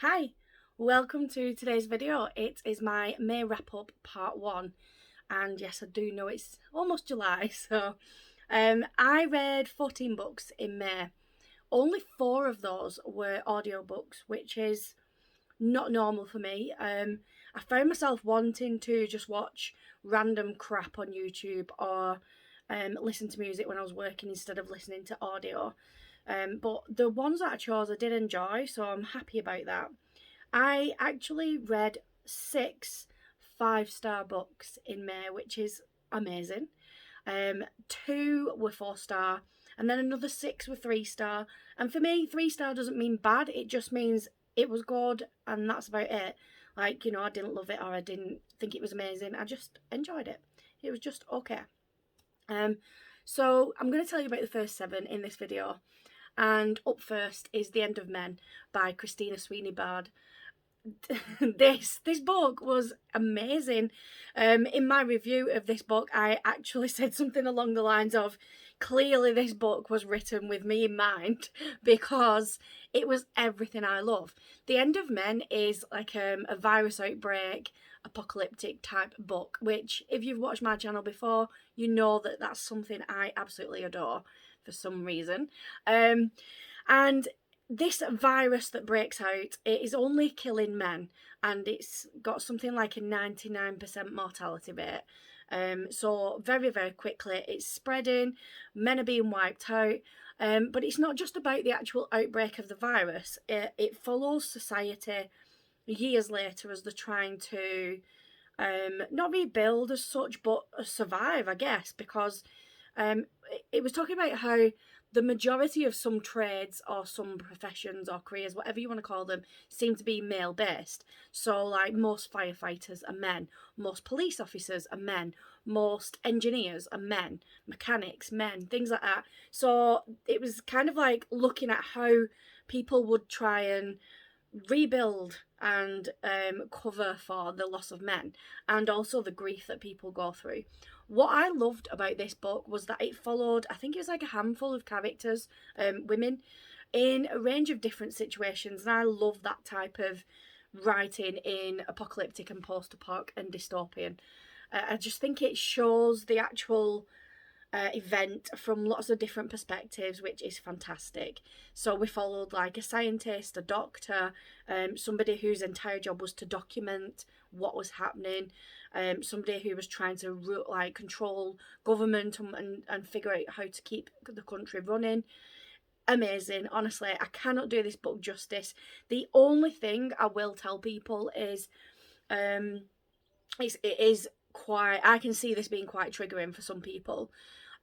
Hi, welcome to today's video. It is my May wrap up part 1, and yes, I do know it's almost July, so I read 14 books in May. Only 4 of those were audiobooks, which is not normal for me. I found myself wanting to just watch random crap on YouTube or listen to music when I was working instead of listening to audio. But the ones that I chose I did enjoy, so I'm happy about that. I actually read 6 5-star books in May, which is amazing. 2 were 4-star, and then another 6 were 3-star. And for me, 3-star doesn't mean bad, it just means it was good, and that's about it. Like, I didn't love it or I didn't think it was amazing, I just enjoyed it. It was just okay. So I'm going to tell you about the first 7 in this video. And up first is The End of Men by Christina Sweeney Bard. This book was amazing. In my review of this book, I actually said something along the lines of, clearly this book was written with me in mind, because it was everything I love. The End of Men is like a virus outbreak, apocalyptic type book, which if you've watched my channel before, you know that that's something I absolutely adore for some reason. And this virus that breaks out, it is only killing men, and it's got something like a 99% mortality rate. So very, very quickly it's spreading, men are being wiped out. But it's not just about the actual outbreak of the virus. It follows society years later as they're trying to not rebuild as such, but survive, I guess, because it was talking about how the majority of some trades or some professions or careers, whatever you want to call them, seem to be male based. So like most firefighters are men, most police officers are men, most engineers are men, mechanics, men, things like that. So it was kind of like looking at how people would try and rebuild and cover for the loss of men, and also the grief that people go through. What I loved about this book was that it followed, I think it was like a handful of characters, women, in a range of different situations, and I love that type of writing in apocalyptic and post-apoc and dystopian. I just think it shows the actual event from lots of different perspectives, which is fantastic. So we followed like a scientist, a doctor, somebody whose entire job was to document what was happening, somebody who was trying to control government and figure out how to keep the country running. Amazing. Honestly, I cannot do this book justice. The only thing I will tell people is it is quite, I can see this being quite triggering for some people.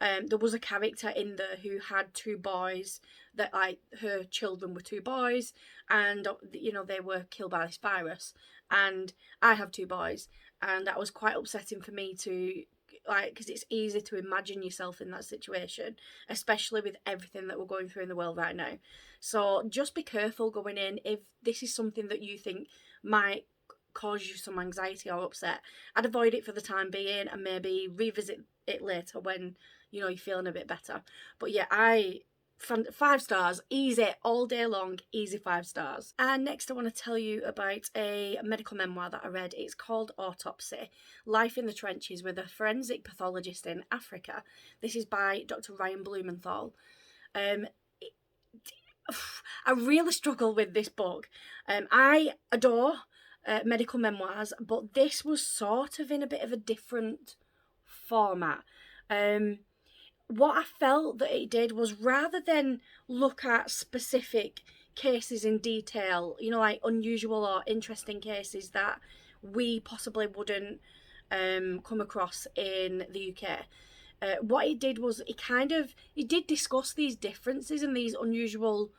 There was a character in there who had 2 boys, that like her children were 2 boys, and they were killed by this virus, and I have 2 boys, and that was quite upsetting for me to, like, because it's easy to imagine yourself in that situation, especially with everything that we're going through in the world right now. So just be careful going in. If this is something that you think might cause you some anxiety or upset, I'd avoid it for the time being and maybe revisit it later when you're feeling a bit better. But yeah, I found 5 stars, easy, all day long, easy 5 stars. And next I want to tell you about a medical memoir that I read. It's called Autopsy, Life in the Trenches with a Forensic Pathologist in Africa. This is by Dr. Ryan Blumenthal. I really struggle with this book. I adore medical memoirs, but this was sort of in a bit of a different format. What I felt that it did was, rather than look at specific cases in detail, like unusual or interesting cases that we possibly wouldn't come across in the UK, what it did was it did discuss these differences and these unusual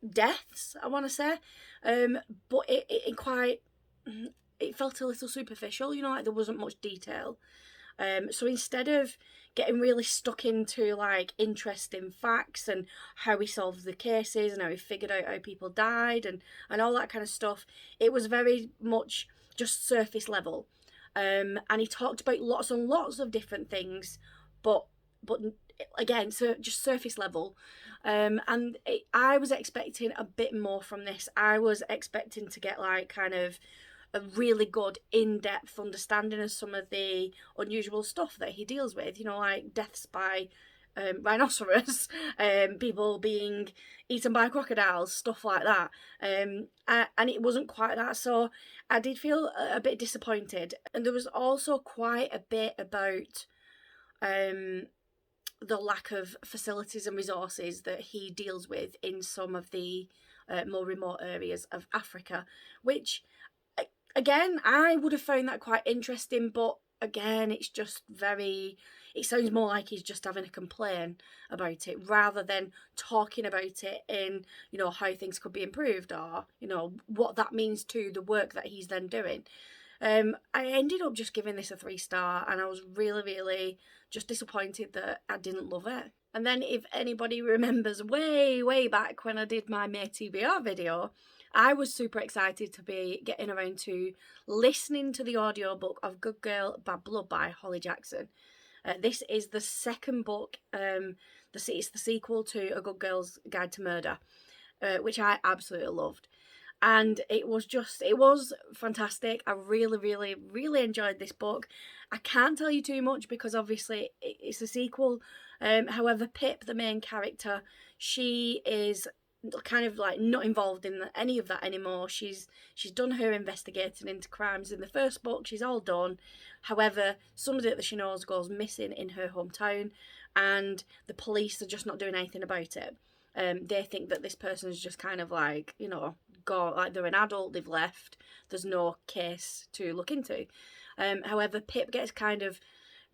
deaths, I want to say, but it felt a little superficial, like there wasn't much detail. So instead of getting really stuck into like interesting facts and how he solved the cases and how he figured out how people died and all that kind of stuff, it was very much just surface level. And he talked about lots and lots of different things, but again, so just surface level. I was expecting a bit more from this. I was expecting to get like kind of a really good in-depth understanding of some of the unusual stuff that he deals with, you know, like deaths by rhinoceros, people being eaten by crocodiles, stuff like that. And it wasn't quite that, so I did feel a bit disappointed. And there was also quite a bit about the lack of facilities and resources that he deals with in some of the more remote areas of Africa, which again, I would have found that quite interesting, but again, it's just very, it sounds more like he's just having a complaint about it rather than talking about it in, you know, how things could be improved or, you know, what that means to the work that he's then doing. I ended up just giving this a 3-star, and I was really, really just disappointed that I didn't love it. And then if anybody remembers way back when I did my May TBR video, I was super excited to be getting around to listening to the audiobook of Good Girl, Bad Blood by Holly Jackson. This is the second book, it's the sequel to A Good Girl's Guide to Murder, which I absolutely loved. And it was fantastic. I really enjoyed this book. I can't tell you too much because obviously it's a sequel. However, Pip, the main character, she is kind of like not involved in any of that anymore. She's done her investigating into crimes in the first book. She's all done. However, somebody that she knows goes missing in her hometown, and the police are just not doing anything about it. They think that this person is just kind of like, you know, like they're an adult, they've left, there's no case to look into. However, Pip gets kind of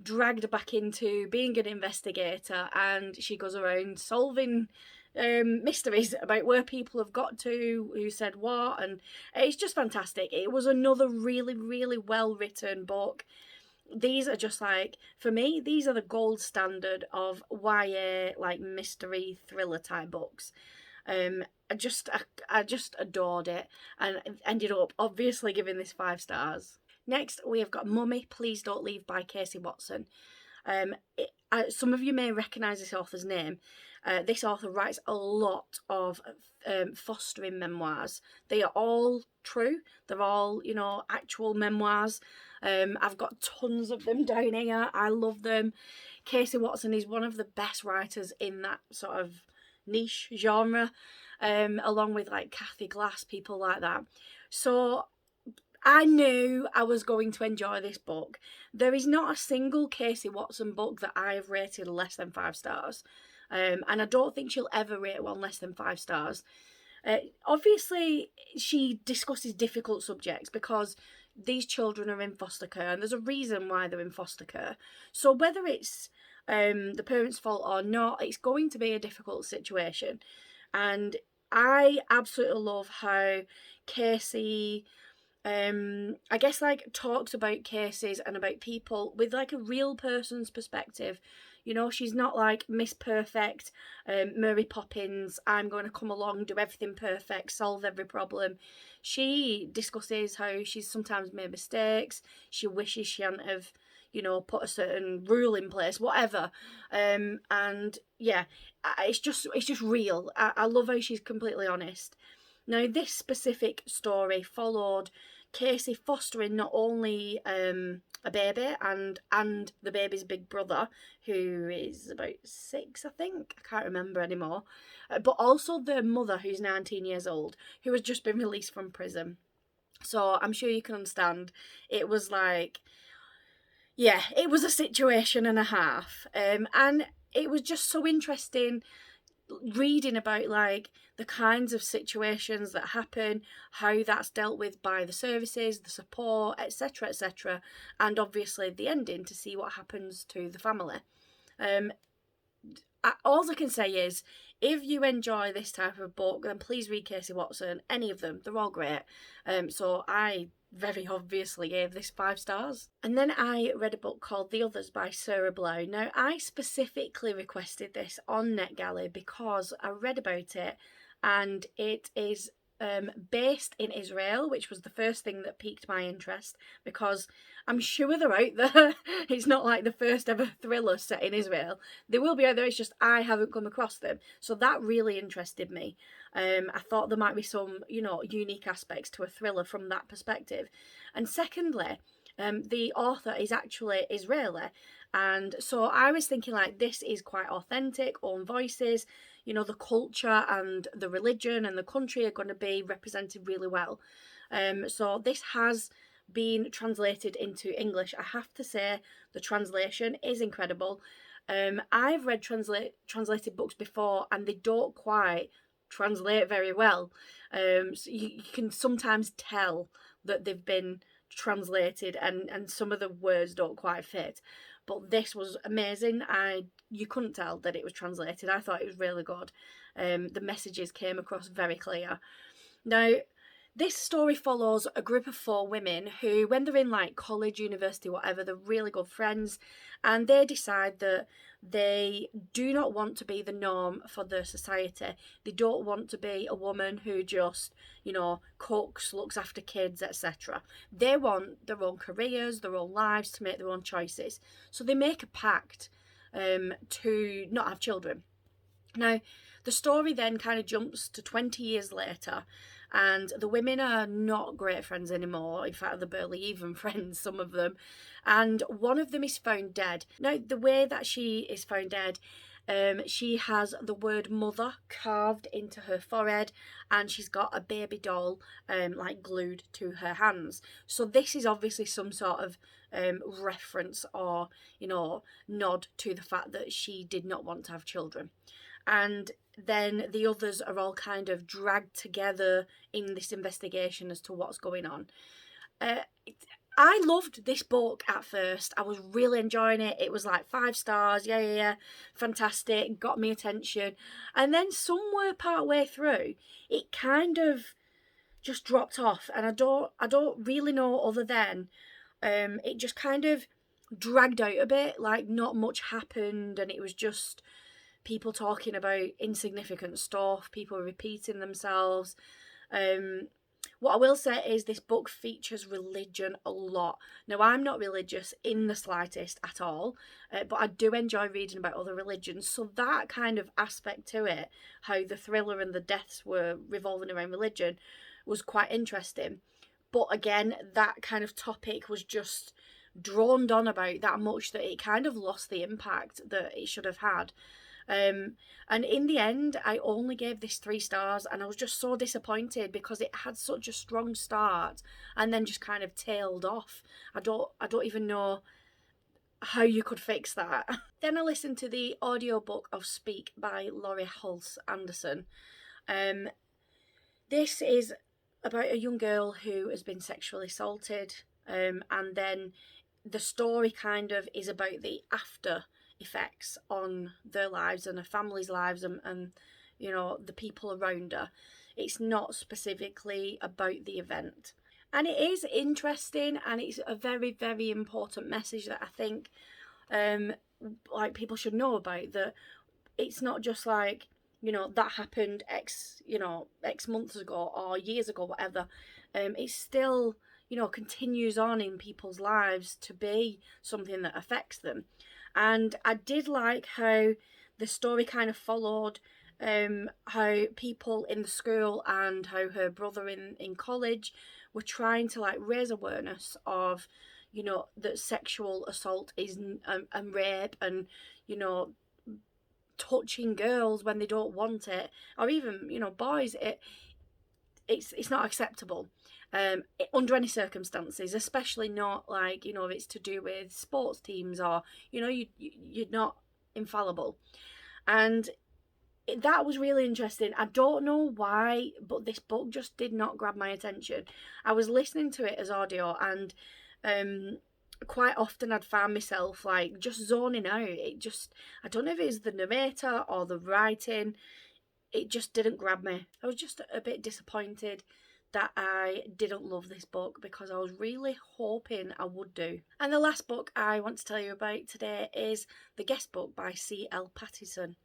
dragged back into being an investigator, and she goes around solving mysteries about where people have got to, who said what, and it's just fantastic. It was another really well written book. These are just like, for me, these are the gold standard of YA, like mystery thriller type books. I just adored it, and ended up obviously giving this 5 stars. Next, we have got Mummy, Please Don't Leave by Casey Watson. Some of you may recognise this author's name. This author writes a lot of fostering memoirs. They are all true. They're all, you know, actual memoirs. I've got tons of them down here. I love them. Casey Watson is one of the best writers in that sort of niche genre, along with like Kathy Glass, people like that. So I knew I was going to enjoy this book. There is not a single Casey Watson book that I have rated less than 5 stars. And I don't think she'll ever rate one less than 5 stars. Obviously, she discusses difficult subjects because these children are in foster care, and there's a reason why they're in foster care. So whether it's the parents' fault or not, it's going to be a difficult situation. And I absolutely love how Casey, I guess, like, talks about cases and about people with like a real person's perspective. You know, she's not like Miss Perfect, Mary Poppins, I'm going to come along, do everything perfect, solve every problem. She discusses how she's sometimes made mistakes. She wishes she hadn't have, you know, put a certain rule in place, whatever. And yeah, it's just real. I love how she's completely honest. Now, this specific story followed Casey fostering not only a baby and the baby's big brother, who is about 6, I think, I can't remember anymore, but also the mother, who's 19 years old, who has just been released from prison. So I'm sure you can understand, it was like, yeah, it was a situation and a half, and it was just so interesting reading about like the kinds of situations that happen, how that's dealt with by the services, the support, etc, and obviously the ending to see what happens to the family. All I can say is, if you enjoy this type of book, then please read Casey Watson. Any of them, they're all great. So I very obviously gave this 5 stars. And then I read a book called The Others by Sarah Blau. Now, I specifically requested this on NetGalley because I read about it, and it is based in Israel, which was the first thing that piqued my interest, because I'm sure they're out there. It's not like the first ever thriller set in Israel. They will be out there, it's just I haven't come across them. So that really interested me. I thought there might be some, unique aspects to a thriller from that perspective. And secondly, the author is actually Israeli. And so I was thinking, like, this is quite authentic, own voices, the culture and the religion and the country are going to be represented really well. So this has been translated into English. I have to say the translation is incredible. I've read translated books before and they don't quite translate very well. So you can sometimes tell that they've been translated and some of the words don't quite fit. But this was amazing. You couldn't tell that it was translated. I thought it was really good. The messages came across very clear. Now, this story follows a group of 4 women who, when they're in like college, university, whatever, they're really good friends, and they decide that they do not want to be the norm for their society. They don't want to be a woman who just, cooks, looks after kids, etc. They want their own careers, their own lives, to make their own choices. So they make a pact to not have children. Now, the story then kind of jumps to 20 years later, and the women are not great friends anymore. In fact, they're barely even friends, some of them. And one of them is found dead. Now, the way that she is found dead, she has the word mother carved into her forehead, and she's got a baby doll like glued to her hands. So this is obviously some sort of reference or, nod to the fact that she did not want to have children. And then the others are all kind of dragged together in this investigation as to what's going on. I loved this book at first. I was really enjoying it. It was like 5 stars. Yeah. Fantastic. Got me attention. And then somewhere part way through, it kind of just dropped off. And I don't really know other than it just kind of dragged out a bit. Like not much happened, and it was just people talking about insignificant stuff, people repeating themselves. What I will say is this book features religion a lot. Now, I'm not religious in the slightest at all, but I do enjoy reading about other religions. So that kind of aspect to it, how the thriller and the deaths were revolving around religion, was quite interesting. But again, that kind of topic was just droned on about that much that it kind of lost the impact that it should have had. And in the end, I only gave this 3 stars, and I was just so disappointed because it had such a strong start and then just kind of tailed off. I don't even know how you could fix that. Then I listened to the audiobook of Speak by Laurie Halse Anderson. This is about a young girl who has been sexually assaulted, and then the story kind of is about the after effects on their lives and her family's lives and the people around her. It's not specifically about the event, and it is interesting, and it's a very, very important message that I think like people should know about, that it's not just like that happened X months ago or years ago, whatever. It's still continues on in people's lives to be something that affects them. And I did like how the story kind of followed how people in the school and how her brother in college were trying to like raise awareness of, that sexual assault is and rape and, touching girls when they don't want it, or even, boys, it's not acceptable. Under any circumstances, especially not like, if it's to do with sports teams or, you're not infallible. And that was really interesting. I don't know why, but this book just did not grab my attention. I was listening to it as audio, and quite often I'd find myself like just zoning out. I don't know if it's the narrator or the writing. It just didn't grab me. I was just a bit disappointed that I didn't love this book because I was really hoping I would do. And the last book I want to tell you about today is The Guest Book by C.L. Pattison.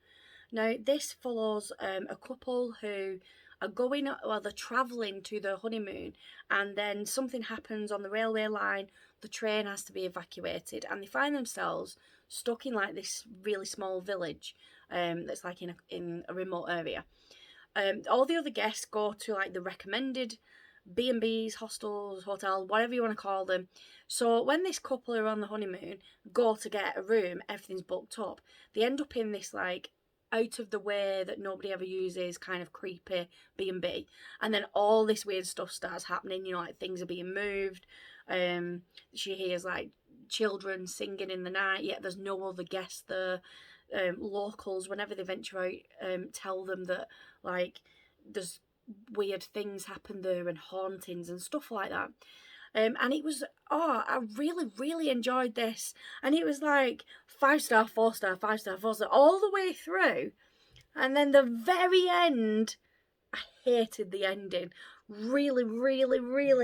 Now, this follows a couple who are going, well, they're travelling to the honeymoon, and then something happens on the railway line, the train has to be evacuated, and they find themselves stuck in like this really small village that's like in a remote area. All the other guests go to like the recommended B&Bs, hostels, hotels, whatever you want to call them. So when this couple are on the honeymoon go to get a room, everything's booked up. They end up in this like out of the way that nobody ever uses, kind of creepy B&B, and then all this weird stuff starts happening. You know, like things are being moved. She hears like children singing in the night, yet there's no other guests there. Locals, whenever they venture out, tell them that like there's weird things happen there and hauntings and stuff like that. And it was, I really enjoyed this. And it was like 5-star, 4-star, 5-star, 4-star, all the way through. And then the very end, I hated the ending. Really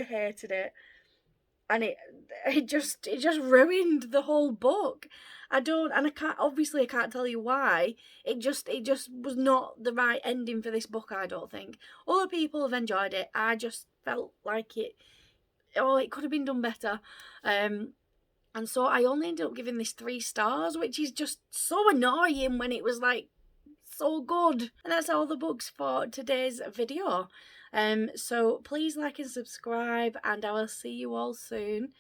hated it. And it just ruined the whole book. I can't tell you why. It just was not the right ending for this book, I don't think. Other people have enjoyed it. I just felt like it could have been done better. And so I only ended up giving this 3 stars, which is just so annoying when it was like so good. And that's all the books for today's video. So please like and subscribe, and I will see you all soon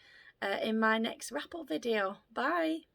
in my next wrap up video. Bye.